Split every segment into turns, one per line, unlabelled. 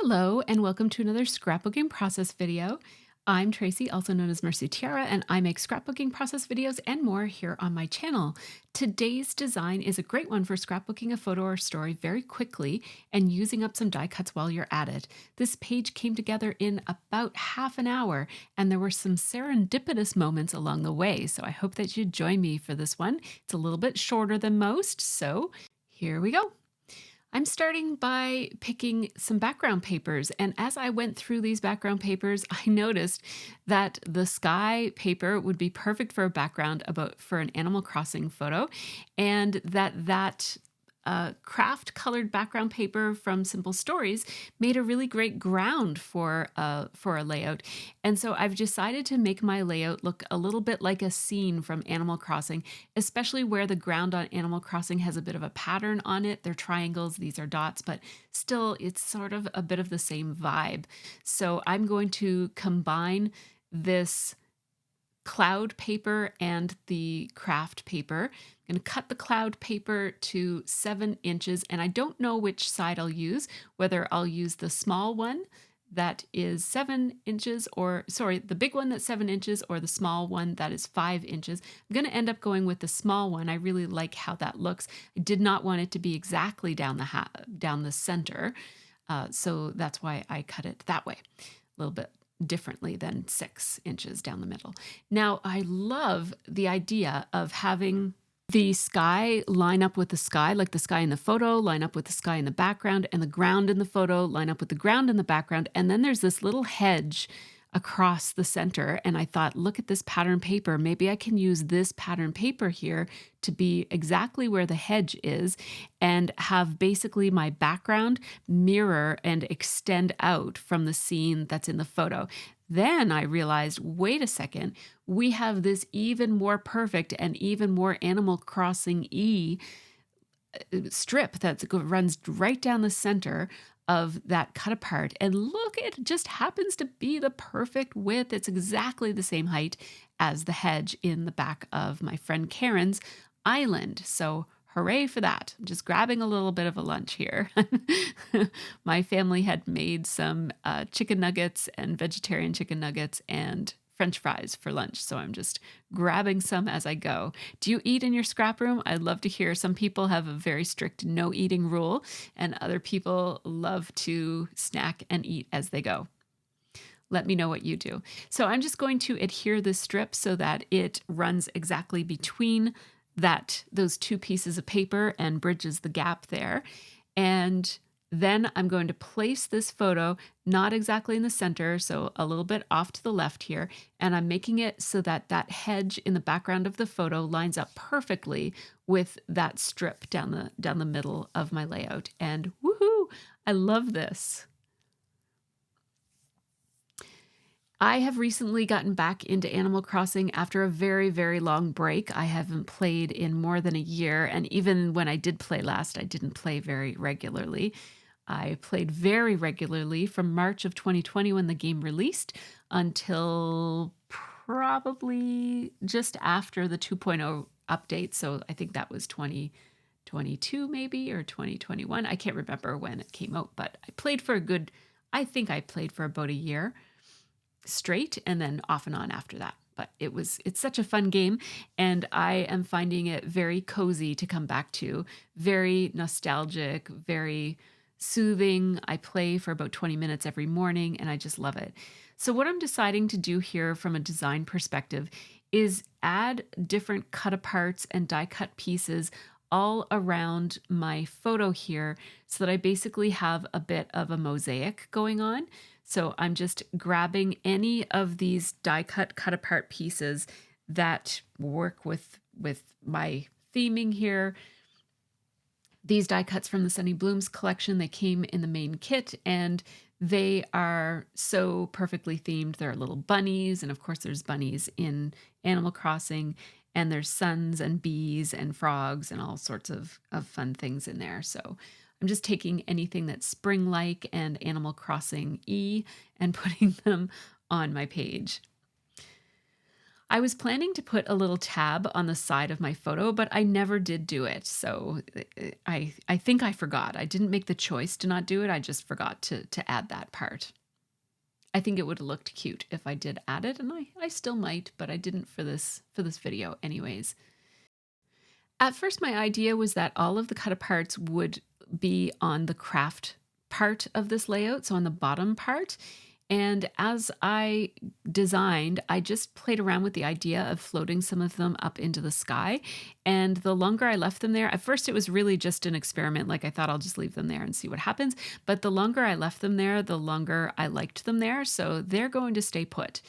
Hello, and welcome to another scrapbooking process video. I'm Tracy, also known as MercyTiara, and I make scrapbooking process videos and more here on my channel. Today's design is a great one for scrapbooking a photo or story very quickly and using up some die cuts while you're at it. This page came together in about half an hour, and there were some serendipitous moments along the way, so I hope that you join me for this one. It's a little bit shorter than most, so here we go. I'm starting by picking some background papers, and as I went through these background papers, I noticed that the sky paper would be perfect for a background for an Animal Crossing photo, and that craft colored background paper from Simple Stories made a really great ground for a layout. And so I've decided to make my layout look a little bit like a scene from Animal Crossing, especially where the ground on Animal Crossing has a bit of a pattern on it. They're triangles, these are dots, but still it's sort of a bit of the same vibe. So I'm going to combine this cloud paper and the craft paper. I'm going to cut the cloud paper to 7 inches, and I don't know which side I'll use, whether I'll use the small one that is 7 inches, or sorry, the big one that's 7 inches, or the small one that is 5 inches. I'm going to end up going with the small one. I really like how that looks. I did not want it to be exactly down the center, so that's why I cut it that way, a little bit differently than 6 inches down the middle. Now, I love the idea of having the sky line up with the sky, like the sky in the photo line up with the sky in the background, and the ground in the photo line up with the ground in the background. And then there's this little hedge across the center. And I thought, look at this pattern paper. Maybe I can use this pattern paper here to be exactly where the hedge is and have basically my background mirror and extend out from the scene that's in the photo. Then I realized, wait a second, we have this even more perfect and even more Animal Crossing-y strip that runs right down the center of that cut apart. And look, it just happens to be the perfect width. It's exactly the same height as the hedge in the back of my friend Karen's island. So hooray for that. I'm just grabbing a little bit of a lunch here. My family had made some chicken nuggets and vegetarian chicken nuggets and French fries for lunch. So I'm just grabbing some as I go. Do you eat in your scrap room? I'd love to hear. Some people have a very strict no eating rule, and other people love to snack and eat as they go. Let me know what you do. So I'm just going to adhere this strip so that it runs exactly between those two pieces of paper and bridges the gap there. And then I'm going to place this photo not exactly in the center, so a little bit off to the left here, and I'm making it so that that hedge in the background of the photo lines up perfectly with that strip down the middle of my layout. And woohoo, I love this. I have recently gotten back into Animal Crossing after a very, very long break. I haven't played in more than a year, and even when I did play last, I didn't play very regularly. I played very regularly from March of 2020 when the game released until probably just after the 2.0 update. So I think that was 2022 maybe, or 2021. I can't remember when it came out, but I think I played for about a year straight and then off and on after that. But it's such a fun game, and I am finding it very cozy to come back to, very nostalgic, very soothing. I play for about 20 minutes every morning, and I just love it. So what I'm deciding to do here from a design perspective is add different cut aparts and die cut pieces all around my photo here so that I basically have a bit of a mosaic going on. So I'm just grabbing any of these die cut apart pieces that work with my theming here. These die cuts from the Sunny Blooms collection, they came in the main kit, and they are so perfectly themed. There are little bunnies, and of course there's bunnies in Animal Crossing, and there's suns and bees and frogs and all sorts of fun things in there. So I'm just taking anything that's spring-like and Animal Crossing-y and putting them on my page. I was planning to put a little tab on the side of my photo, but I never did do it. So I think I forgot. I didn't make the choice to not do it. I just forgot to add that part. I think it would have looked cute if I did add it, and I still might, but I didn't for this video anyways. At first, my idea was that all of the cut aparts would be on the craft part of this layout, so on the bottom part. And as I designed, I just played around with the idea of floating some of them up into the sky. And the longer I left them there, at first it was really just an experiment. Like I thought I'll just leave them there and see what happens. But the longer I left them there, the longer I liked them there. So they're going to stay put.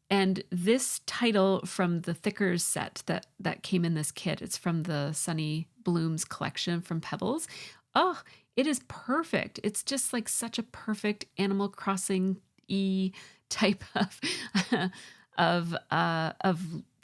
And this title from the Thickers set that came in this kit, it's from the Sunny Blooms collection from Pebbles. Oh, it is perfect. It's just like such a perfect Animal Crossing type of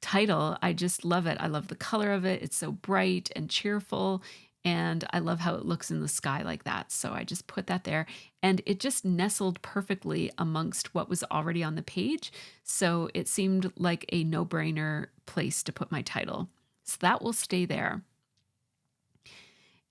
title. I just love it. I love the color of it. It's so bright and cheerful, and I love how it looks in the sky like that. So I just put that there, and it just nestled perfectly amongst what was already on the page. So it seemed like a no-brainer place to put my title. So that will stay there.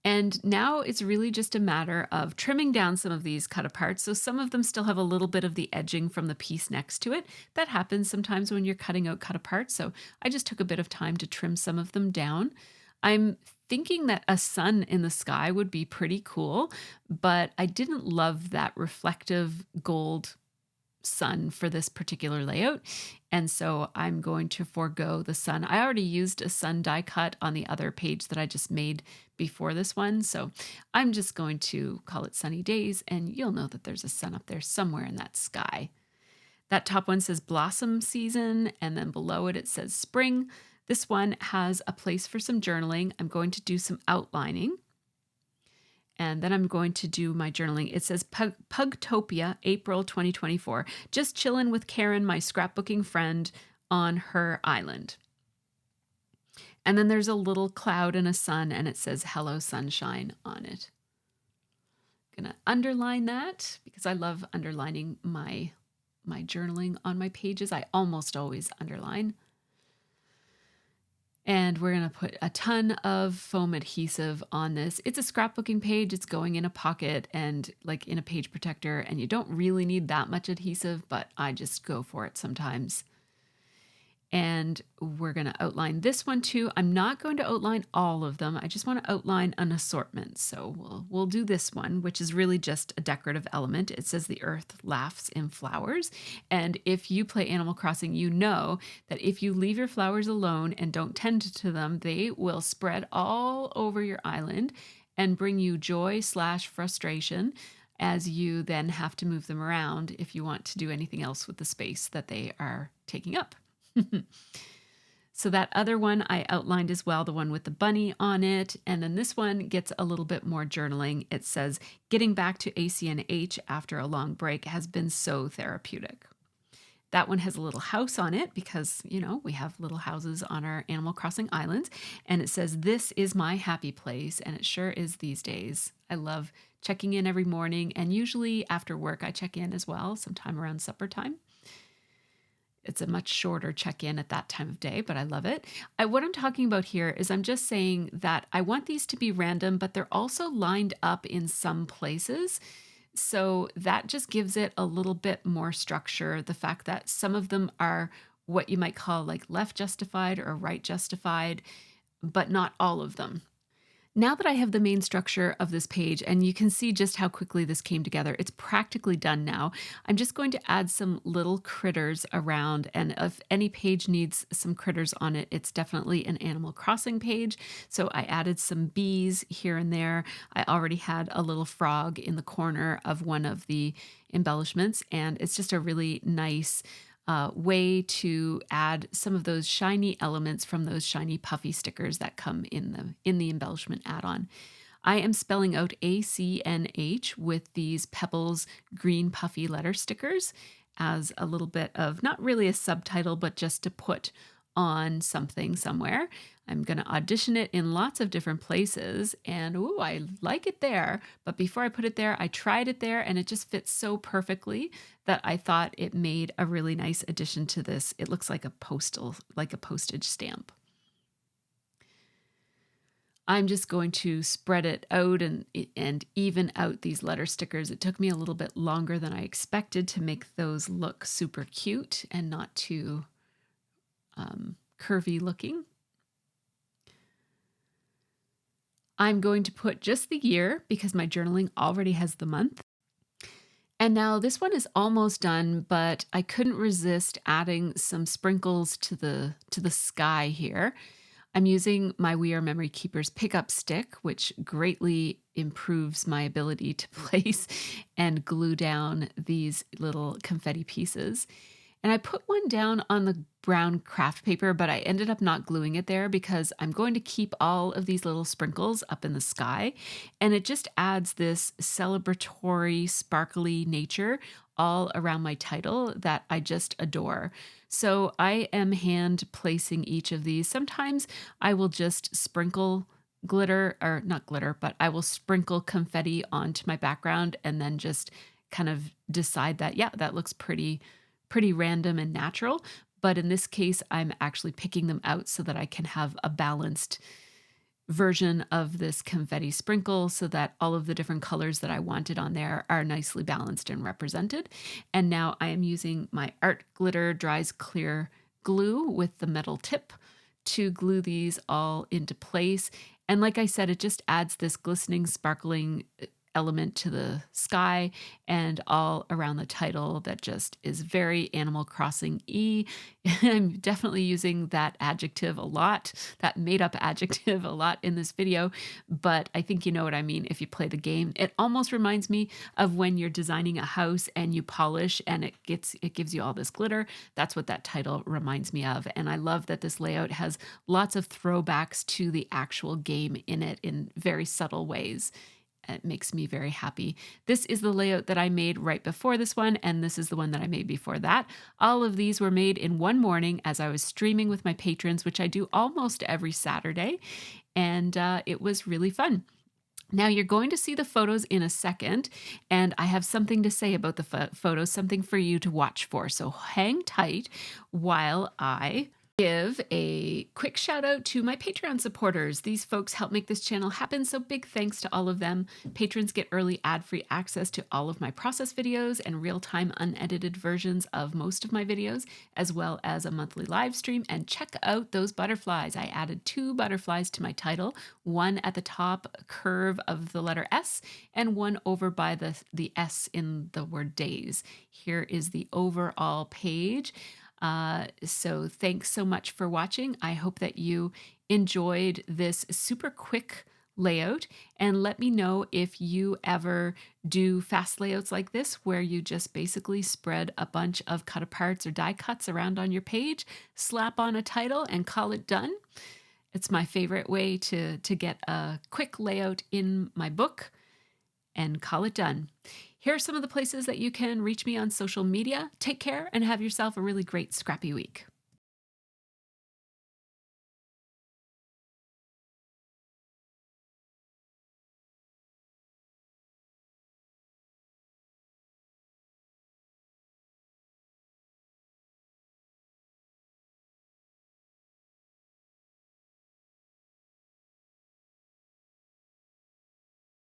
And now it's really just a matter of trimming down some of these cut aparts. So some of them still have a little bit of the edging from the piece next to it. That happens sometimes when you're cutting out cut aparts. So I just took a bit of time to trim some of them down. I'm thinking that a sun in the sky would be pretty cool, but I didn't love that reflective gold sun for this particular layout. And so I'm going to forego the sun. I already used a sun die cut on the other page that I just made before this one. So I'm just going to call it Sunny Days, and you'll know that there's a sun up there somewhere in that sky. That top one says Blossom Season, and then below it, it says Spring. This one has a place for some journaling. I'm going to do some outlining. And then I'm going to do my journaling. It says Pugtopia, April 2024. Just chilling with Karen, my scrapbooking friend, on her island. And then there's a little cloud and a sun, and it says Hello Sunshine on it. I'm gonna underline that because I love underlining my journaling on my pages. I almost always underline. And we're going to put a ton of foam adhesive on this. It's a scrapbooking page. It's going in a pocket and like in a page protector. And you don't really need that much adhesive, but I just go for it sometimes. And we're going to outline this one too. I'm not going to outline all of them. I just want to outline an assortment. So we'll do this one, which is really just a decorative element. It says the earth laughs in flowers. And if you play Animal Crossing, you know that if you leave your flowers alone and don't tend to them, they will spread all over your island and bring you joy/frustration as you then have to move them around if you want to do anything else with the space that they are taking up. So that other one I outlined as well, the one with the bunny on it. And then this one gets a little bit more journaling. It says, getting back to ACNH after a long break has been so therapeutic. That one has a little house on it because, you know, we have little houses on our Animal Crossing islands. And it says, this is my happy place. And it sure is these days. I love checking in every morning. And usually after work, I check in as well, sometime around supper time. It's a much shorter check-in at that time of day, but I love it. What I'm talking about here is I'm just saying that I want these to be random, but they're also lined up in some places. So that just gives it a little bit more structure. The fact that some of them are what you might call like left justified or right justified, but not all of them. Now that I have the main structure of this page, and you can see just how quickly this came together, it's practically done now. I'm just going to add some little critters around, and if any page needs some critters on it, it's definitely an Animal Crossing page. So I added some bees here and there. I already had a little frog in the corner of one of the embellishments, and it's just a really nice way to add some of those shiny elements from those shiny puffy stickers that come in the embellishment add-on. I am spelling out ACNH with these Pebbles green puffy letter stickers as a little bit of not really a subtitle, but just to put on something somewhere. I'm going to audition it in lots of different places, and ooh, I like it there. But before I put it there, I tried it there, and it just fits so perfectly that I thought it made a really nice addition to this. It looks like a postage stamp. I'm just going to spread it out and even out these letter stickers. It took me a little bit longer than I expected to make those look super cute and not too curvy looking. I'm going to put just the year because my journaling already has the month. And now this one is almost done, but I couldn't resist adding some sprinkles to the sky here. I'm using my We Are Memory Keepers pickup stick, which greatly improves my ability to place and glue down these little confetti pieces. And I put one down on the brown craft paper, but I ended up not gluing it there because I'm going to keep all of these little sprinkles up in the sky. And it just adds this celebratory, sparkly nature all around my title that I just adore. So I am hand placing each of these. Sometimes I will just sprinkle glitter, or not glitter, but I will sprinkle confetti onto my background and then just kind of decide that, yeah, that looks pretty random and natural. But in this case, I'm actually picking them out so that I can have a balanced version of this confetti sprinkle so that all of the different colors that I wanted on there are nicely balanced and represented. And now I am using my Art Glitter Dries Clear glue with the metal tip to glue these all into place. And like I said, it just adds this glistening, sparkling element to the sky and all around the title that just is very Animal Crossing-y. I'm definitely using that adjective a lot, that made-up adjective a lot in this video, but I think you know what I mean if you play the game. It almost reminds me of when you're designing a house and you polish and it gives you all this glitter. That's what that title reminds me of. And I love that this layout has lots of throwbacks to the actual game in it in very subtle ways. It makes me very happy. This is the layout that I made right before this one, and this is the one that I made before that. All of these were made in one morning as I was streaming with my patrons, which I do almost every Saturday, and it was really fun. Now you're going to see the photos in a second, and I have something to say about the photos, something for you to watch for. So hang tight while I give a quick shout out to my Patreon supporters. These folks help make this channel happen, so big thanks to all of them. Patrons get early ad-free access to all of my process videos and real-time unedited versions of most of my videos, as well as a monthly live stream. And check out those butterflies. I added 2 butterflies to my title, one at the top curve of the letter S and one over by the S in the word days. Here is the overall page. So thanks so much for watching. I hope that you enjoyed this super quick layout, and let me know if you ever do fast layouts like this where you just basically spread a bunch of cut aparts or die cuts around on your page, slap on a title and call it done. It's my favorite way to get a quick layout in my book and call it done. Here are some of the places that you can reach me on social media. Take care and have yourself a really great scrappy week.